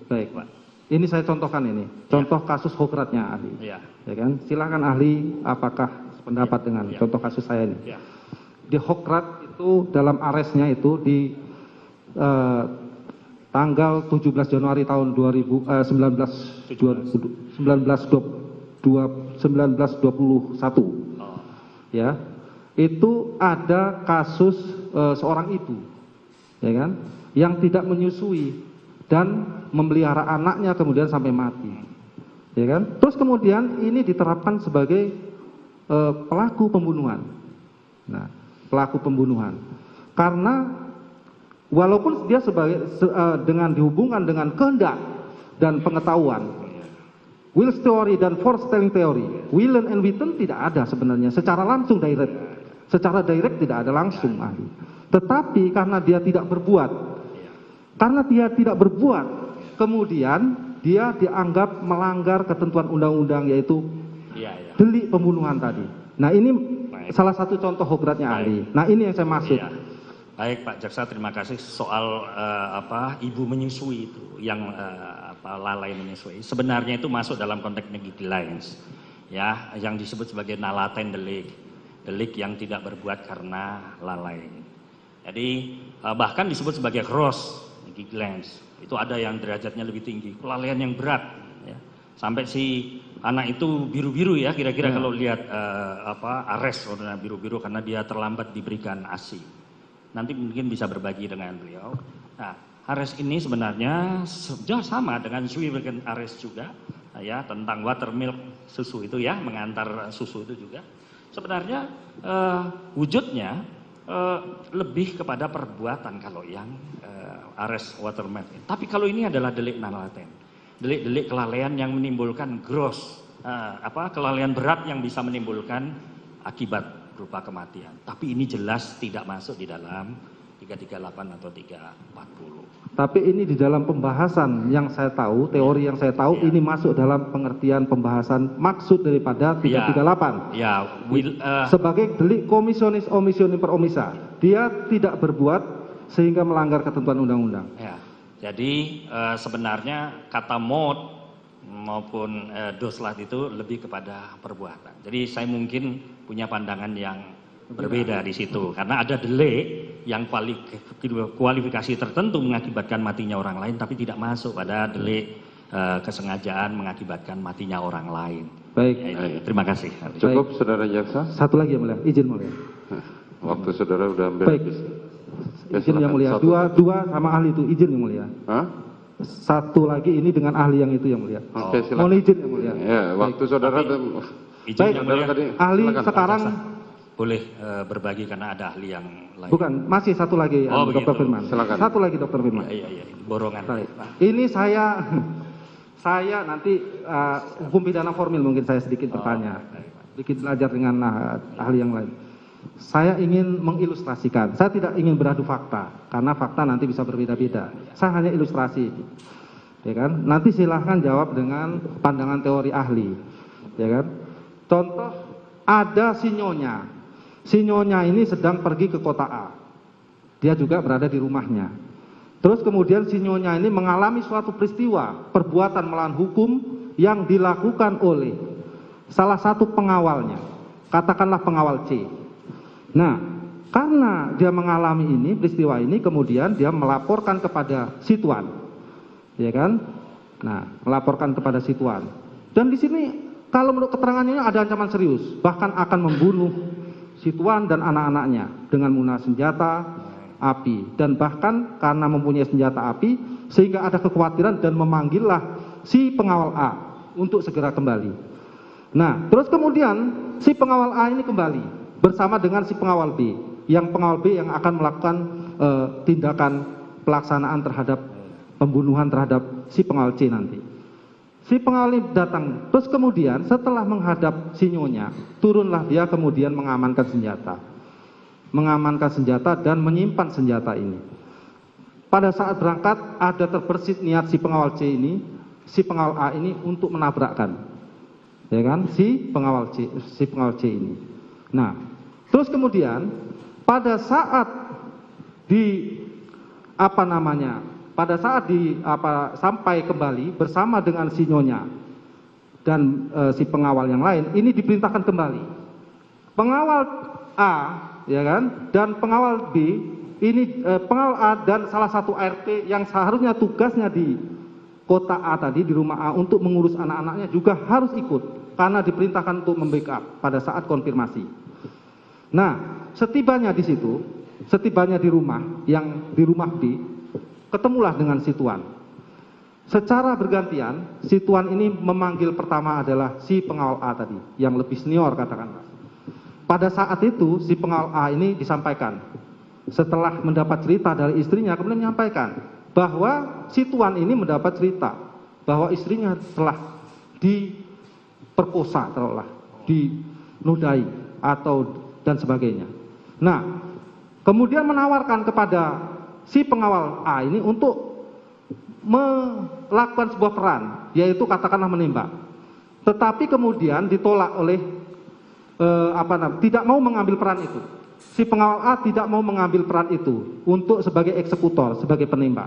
Baik, Pak. Ini saya contohkan ini, contoh kasus hokratnya ahli. Ya kan? Silakan ahli, apakah pendapat dengan contoh kasus saya ini? Di hokrat itu dalam aresnya itu di tanggal 17 Januari tahun 1921, ya, itu ada kasus seorang ibu, ya kan, yang tidak menyusui dan memelihara anaknya kemudian sampai mati, ya kan. Terus kemudian ini diterapkan sebagai pelaku pembunuhan. Nah, pelaku pembunuhan karena walaupun dia sebagai dengan dihubungkan dengan kehendak dan pengetahuan, Wills theory dan foretelling theory, Willen and Witten tidak ada sebenarnya secara langsung direct, secara direct tidak ada langsung ahli. Tetapi karena dia tidak berbuat, kemudian dia dianggap melanggar ketentuan undang-undang, yaitu delik pembunuhan tadi. Nah, ini salah satu contoh hokratnya ahli. Nah, ini yang saya maksud. Baik Pak Jaksa, terima kasih. Soal ibu menyusui itu, yang lalai menyusui, sebenarnya itu masuk dalam konteks negligence, ya, yang disebut sebagai nalaten delik yang tidak berbuat karena lalai. Jadi bahkan disebut sebagai gross negligence. Itu ada yang derajatnya lebih tinggi, kelalaian yang berat, ya. Sampai si anak itu biru-biru ya, kira-kira kalau lihat arrest warna biru-biru karena dia terlambat diberikan ASI. Nanti mungkin bisa berbagi dengan beliau. Nah, arrest ini sebenarnya sama dengan Swivelgen arrest juga, ya, tentang watermilk, susu itu ya, mengantar susu itu juga. Sebenarnya wujudnya lebih kepada perbuatan kalau yang arrest watermilk. Tapi kalau ini adalah delik nalaten, delik kelalaian yang menimbulkan gross, kelalaian berat yang bisa menimbulkan akibat berupa kematian. Tapi ini jelas tidak masuk di dalam 338 atau 340. Tapi ini di dalam pembahasan yang saya tahu, teori yang saya tahu, ini masuk dalam pengertian pembahasan maksud daripada 338. Sebagai delik komisionis omisionis per omissa. Dia tidak berbuat sehingga melanggar ketentuan undang-undang. Ya. Jadi sebenarnya kata mod maupun doslat itu lebih kepada perbuatan. Jadi saya mungkin punya pandangan yang berbeda di situ, karena ada delik yang kualifikasi tertentu mengakibatkan matinya orang lain, tapi tidak masuk pada delik kesengajaan mengakibatkan matinya orang lain. Baik. Ya, terima kasih. Cukup, Saudara Jaksa. Satu lagi yang mulia, izin mulia. Waktu saudara udah hampir habis. Izin yang mulia. Dua sama ahli itu, izin yang mulia. Satu lagi ini dengan ahli yang itu yang mulia. Oke, silakan. Mohon izin yang mulia. Ya, waktu saudara baik, ahli sekarang boleh berbagi karena ada ahli yang lain. Bukan, masih satu lagi Dr. Firman. Silakan. Satu lagi Dr. Firman. Iya, borongan. Baik. Ini saya nanti hukum pidana formil mungkin saya sedikit bertanya. Sedikit belajar dengan ahli yang lain. Saya ingin mengilustrasikan, saya tidak ingin beradu fakta, karena fakta nanti bisa berbeda-beda. Saya hanya ilustrasi, ya kan? Nanti silahkan jawab dengan pandangan teori ahli, ya kan? Contoh, ada sinyonya ini sedang pergi ke kota A, dia juga berada di rumahnya. Terus kemudian sinyonya ini mengalami suatu peristiwa, perbuatan melawan hukum yang dilakukan oleh salah satu pengawalnya, katakanlah pengawal C. Nah, karena dia mengalami ini, peristiwa ini, kemudian dia melaporkan kepada si tuan, ya kan? Nah, melaporkan kepada si tuan. Dan di sini, kalau menurut keterangannya ada ancaman serius, bahkan akan membunuh si tuan dan anak-anaknya dengan menggunakan senjata api. Dan bahkan karena mempunyai senjata api, sehingga ada kekhawatiran dan memanggillah si pengawal A untuk segera kembali. Nah, terus kemudian si pengawal A ini kembali bersama dengan si pengawal B, yang pengawal B yang akan melakukan tindakan pelaksanaan terhadap pembunuhan terhadap si pengawal C nanti. Si pengawal ini datang, terus kemudian setelah menghadap sinyonya, turunlah dia kemudian mengamankan senjata dan menyimpan senjata ini. Pada saat berangkat ada terbersit niat si pengawal C ini, si pengawal A ini untuk menabrakkan, ya kan, si pengawal C ini. Nah, terus kemudian pada saat pada saat sampai kembali bersama dengan si Nyonya dan si pengawal yang lain, ini diperintahkan kembali. Pengawal A, ya kan, dan pengawal B, ini pengawal A dan salah satu ART yang seharusnya tugasnya di kota A tadi, di rumah A untuk mengurus anak-anaknya juga harus ikut karena diperintahkan untuk membackup pada saat konfirmasi. Nah, setibanya di situ, setibanya di rumah di rumah B, ketemulah dengan si Tuan. Secara bergantian, si Tuan ini memanggil pertama adalah si pengawal A tadi, yang lebih senior katakanlah. Pada saat itu, si pengawal A ini disampaikan, setelah mendapat cerita dari istrinya, kemudian menyampaikan bahwa si Tuan ini mendapat cerita bahwa istrinya telah diperkosa, telah dinodai atau dan sebagainya. Nah, kemudian menawarkan kepada si pengawal A ini untuk melakukan sebuah peran, yaitu katakanlah menembak. Tetapi kemudian ditolak oleh tidak mau mengambil peran itu. Si pengawal A tidak mau mengambil peran itu untuk sebagai eksekutor, sebagai penembak.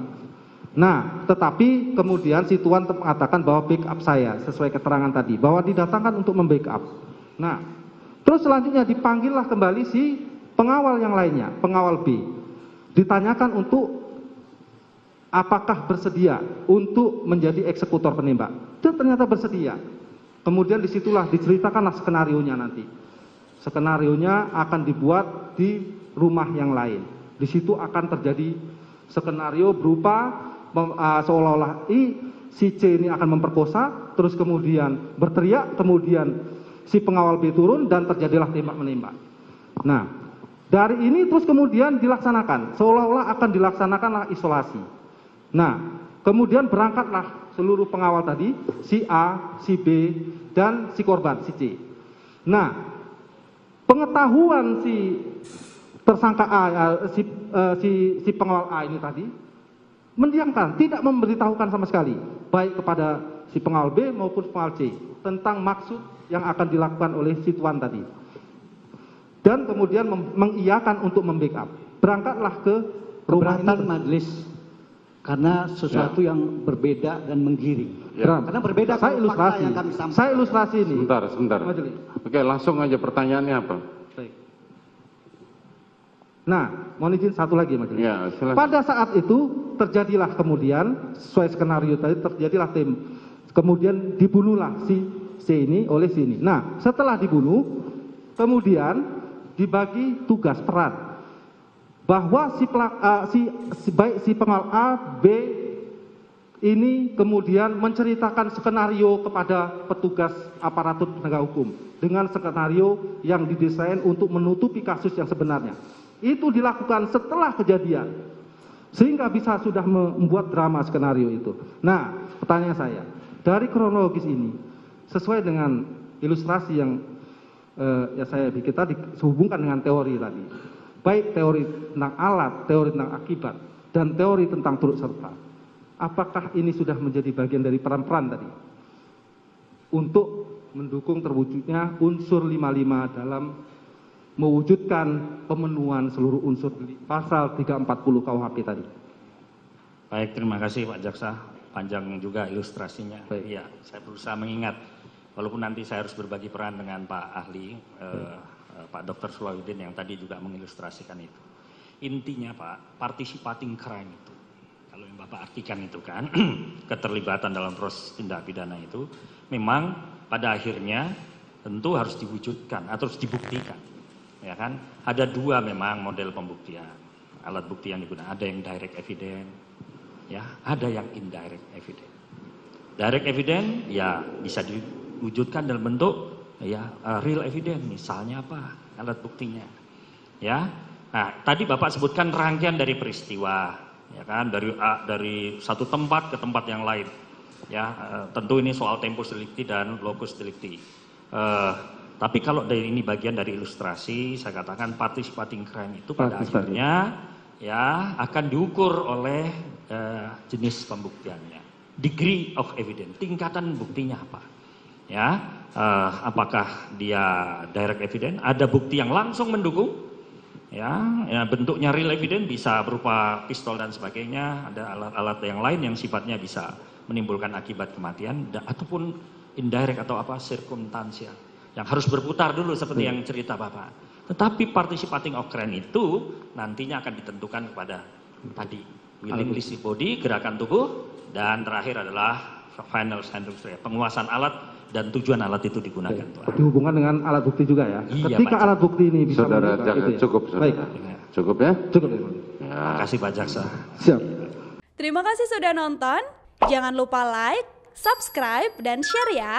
Nah, tetapi kemudian si Tuan mengatakan bahwa backup saya sesuai keterangan tadi, bahwa didatangkan untuk membackup. Nah, terus selanjutnya dipanggillah kembali si pengawal yang lainnya, pengawal B. Ditanyakan untuk apakah bersedia untuk menjadi eksekutor penembak. Dan ternyata bersedia. Kemudian disitulah diceritakanlah skenarionya nanti. Skenarionya akan dibuat di rumah yang lain. Di situ akan terjadi skenario berupa seolah-olah si C ini akan memperkosa, terus kemudian berteriak, kemudian si pengawal B turun dan terjadilah tembak-menembak. Nah, dari ini terus kemudian dilaksanakan, seolah-olah akan dilaksanakanlah isolasi. Nah, kemudian berangkatlah seluruh pengawal tadi, si A, si B, dan si korban, si C. Nah, pengetahuan si tersangka A, si pengawal A ini tadi, mendiamkan, tidak memberitahukan sama sekali, baik kepada si pengawal B maupun pengawal C, tentang maksud yang akan dilakukan oleh si Tuan tadi. Dan kemudian mengiyakan untuk membackup. Berangkatlah ke rumah ini. Majelis karena sesuatu yang berbeda dan menggiring. Ya. Karena berbeda Saya dengan fakta ilustrasi. yang kami sampaikan. Saya ilustrasi ini. Sebentar. Majelis. Oke, langsung aja pertanyaannya apa? Baik. Nah, mohon izin satu lagi Majelis. Ya, silakan. Pada saat itu terjadilah kemudian sesuai skenario tadi, terjadilah kemudian dibunuhlah si C ini oleh si ini. Nah, setelah dibunuh kemudian dibagi tugas peran bahwa baik si pengawal A, B ini kemudian menceritakan skenario kepada petugas aparatur penegak hukum dengan skenario yang didesain untuk menutupi kasus yang sebenarnya. Itu dilakukan setelah kejadian sehingga bisa sudah membuat drama skenario itu. Nah, pertanyaan saya, dari kronologis ini sesuai dengan ilustrasi yang saya bikin tadi, sehubungkan dengan teori tadi, baik teori tentang alat, teori tentang akibat, dan teori tentang turut serta. Apakah ini sudah menjadi bagian dari peran-peran tadi untuk mendukung terwujudnya unsur 55 dalam mewujudkan pemenuhan seluruh unsur pasal 340 KUHP tadi? Baik, terima kasih Pak Jaksa. Panjang juga ilustrasinya. Iya, saya berusaha mengingat. Walaupun nanti saya harus berbagi peran dengan Pak Ahli, Pak Dr. Sulawudin yang tadi juga mengilustrasikan itu. Intinya Pak, participating crime itu, kalau yang Bapak artikan itu kan, keterlibatan dalam proses tindak pidana itu, memang pada akhirnya tentu harus diwujudkan atau harus dibuktikan. Ya kan? Ada dua memang model pembuktian, alat bukti yang digunakan. Ada yang direct evidence, ya, ada yang indirect evidence. Direct evidence ya bisa diwujudkan dalam bentuk ya real evidence, misalnya apa? Alat buktinya. Ya. Nah, tadi Bapak sebutkan rangkaian dari peristiwa, ya kan, dari satu tempat ke tempat yang lain. Ya, tentu ini soal tempus delicti dan locus delicti. Tapi kalau dari ini bagian dari ilustrasi, saya katakan participating crime itu pada akhirnya ya akan diukur oleh jenis pembuktiannya, degree of evidence, tingkatan buktinya apa, ya, apakah dia direct evidence, ada bukti yang langsung mendukung, Ya, bentuknya real evidence bisa berupa pistol dan sebagainya, ada alat-alat yang lain yang sifatnya bisa menimbulkan akibat kematian, ataupun indirect atau circumstantial yang harus berputar dulu seperti yang cerita Bapak. Tetapi participating occurrence itu nantinya akan ditentukan kepada tadi willingness body, gerakan tubuh, dan terakhir adalah final scientific penguasaan alat dan tujuan alat itu digunakan. Dihubungkan dengan alat bukti juga ya. Iya, Ketika Pak. alat bukti ini bisa Saudara menunjukkan Jaksa, itu ya. cukup, saudara. Baik. Cukup ya? Cukup. Terima kasih Pak Jaksa. Siap. Terima kasih sudah nonton. Jangan lupa like, subscribe, dan share ya.